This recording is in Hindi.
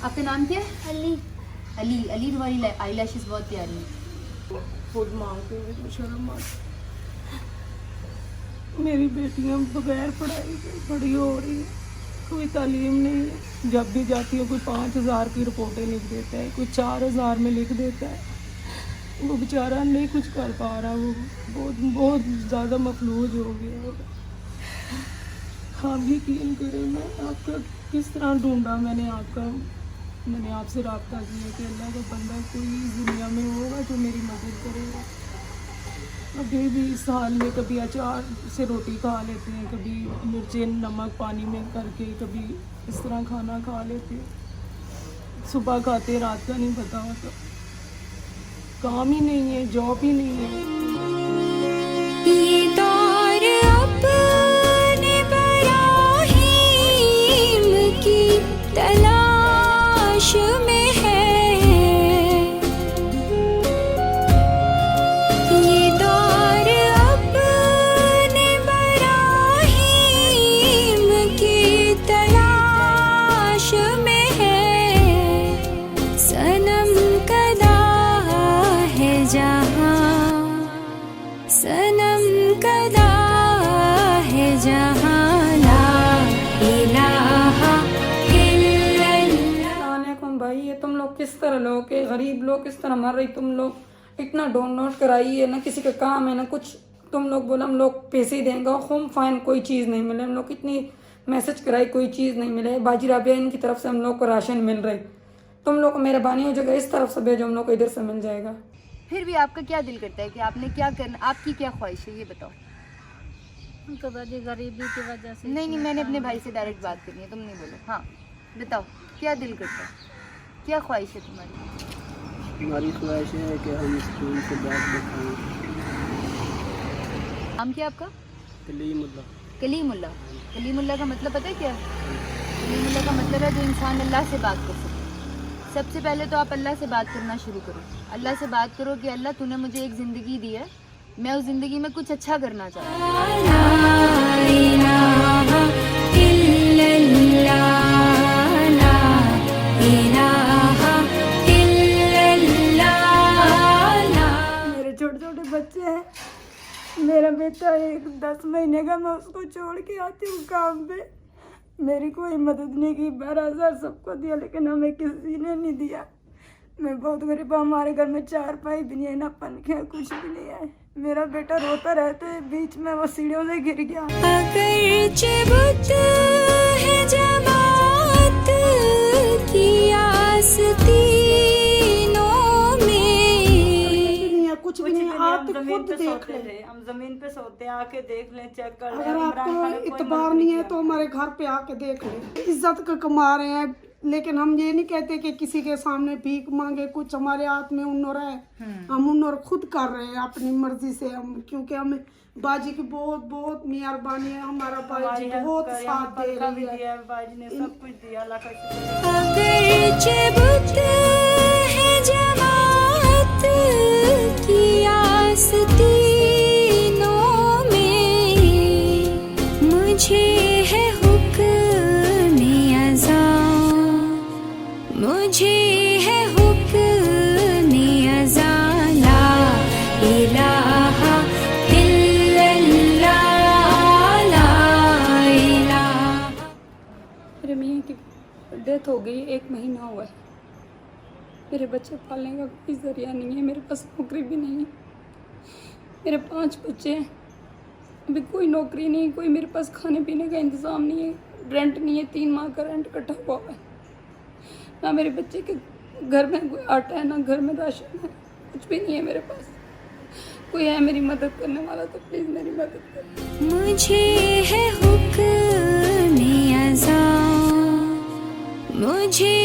आपका नाम क्या है? अली। अली। अली, तुम्हारी आई लैशेस बहुत प्यारी हैं। खुद मांगते हुए तो शर्म आती। मेरी बेटियां बगैर पढ़ाई के बड़ी हो रही है, कोई तालीम नहीं है। जब भी जाती है कोई 5,000 की रिपोर्टें लिख देता है, कोई 4,000 में लिख देता है। वो बेचारा नहीं कुछ कर पा रहा, वो बहुत बहुत ज़्यादा मफलूज हो गया है। आप यकीन करें, मैं आपका किस तरह ढूंढा, मैंने आपसे रब्ता किया कि अल्लाह का बंदा कोई इस दुनिया में होगा जो मेरी मदद करेगा। अभी भी इस हाल में कभी अचार से रोटी खा लेते हैं, कभी मिर्चें नमक पानी में करके, कभी इस तरह खाना खा लेते हैं। सुबह खाते रात का नहीं पता होता, काम ही नहीं है, जॉब ही नहीं है। ये दौर अपने बराहीम की तलाश में है। ये दौर अपने बराहीम की तलाश में है। सनम कदा है जहाँ, सनम कदा है जहाँ, ला इलाहा इल्लल्लाह। अलैकुम भाई, ये तुम लोग किस तरह लोग के गरीब लोग किस तरह मर रही, तुम लोग इतना डाउनलोड कराई है ना, किसी का काम है ना कुछ। तुम लोग बोला हम लोग पैसे देंगे, होम फाइन कोई चीज़ नहीं मिले। हम लोग कितनी मैसेज कराई, कोई चीज़ नहीं मिले। बाजी राबिया इनकी तरफ से हम लोग को राशन मिल रही। तुम लोग को मेहरबानी हो जाएगा, इस तरफ से भेजो, हम लोग को इधर से मिल जाएगा। फिर भी आपका क्या दिल करता है कि आपने क्या करना, आपकी क्या ख्वाहिश है ये बताओ। तो बाजी गरीबी की वजह से नहीं, मैंने अपने भाई से डायरेक्ट बात करनी है, तुम नहीं बोलो। हाँ बताओ, क्या दिल करता है, क्या ख्वाहिश है तुम्हारी? हमारी ख्वाहिश है कि हम स्कूल से बात दिखाएं। नाम क्या आपका? कलीमुल्लाह। कलीमुल्लाह। कलीमुल्लाह का मतलब पता है क्या है? कलीमुल्लाह का मतलब है जो इंसान अल्लाह से बात कर सके। सबसे पहले तो आप अल्लाह से बात करना शुरू करो। अल्लाह से बात करो कि अल्लाह तूने मुझे एक ज़िंदगी दी है, मैं उस ज़िंदगी में कुछ अच्छा करना चाहता हूँ। ला इलाहा इल्लल्लाह, ला इलाहा इल्लल्लाह। मेरे छोटे छोटे बच्चे हैं। मेरा बेटा एक 10 महीने का, मैं उसको छोड़ के आती हूँ काम पे। मेरी कोई मदद नहीं की, 12,000 सबको दिया लेकिन हमें किसी ने नहीं दिया। मैं बहुत गरीब हूँ, हमारे घर में 4 पाई भी नहीं है, ना पंखे कुछ भी नहीं है। मेरा बेटा रोता रहता है, बीच में वो सीढ़ियों से गिर गया। अगरचे बुत है जमात की आस्तीनों में, कुछ भी नहीं, आप तो खुद देख ले। हम जमीन पे सोते हैं, आके देख लें, चेक कर लें। अगर आपको इतबार नहीं है तो हमारे घर पे आके देख ले। इज्जत का कमा रहे हैं, लेकिन हम ये नहीं कहते कि किसी के सामने भीख मांगे। कुछ हमारे हाथ में हुनर है, हम हुनर खुद कर रहे हैं अपनी मर्जी से। हम क्योंकि हमें बाजी की बहुत बहुत मेहरबानी है, हमारा बाजी बहुत साथ दे रही है। बाजी ने सब कुछ दिया, अल्लाह का शुक्र। अगरचे बुत है जमात की आस्तीनों में, मुझे है हुक्म अज़ा, मुझे है हुक्म अज़ा, ला इलाहा इल्लल्लाह, ला इलाहा। मेरे मियाँ की डेथ हो गई, 1 महीना हुआ है। मेरे बच्चे पालने का कोई जरिया नहीं है, मेरे पास नौकरी भी नहीं है। मेरे 5 बच्चे हैं, अभी कोई नौकरी नहीं, कोई मेरे पास खाने पीने का इंतज़ाम नहीं है, रेंट नहीं है, 3 माह का रेंट इकट्ठा हुआ है। ना मेरे बच्चे के घर में कोई आटा है, ना घर में राशन है, कुछ भी नहीं है मेरे पास। कोई है मेरी मदद करने वाला तो प्लीज़ मेरी मदद करें। मुझे है हुक्म अज़ा, मुझे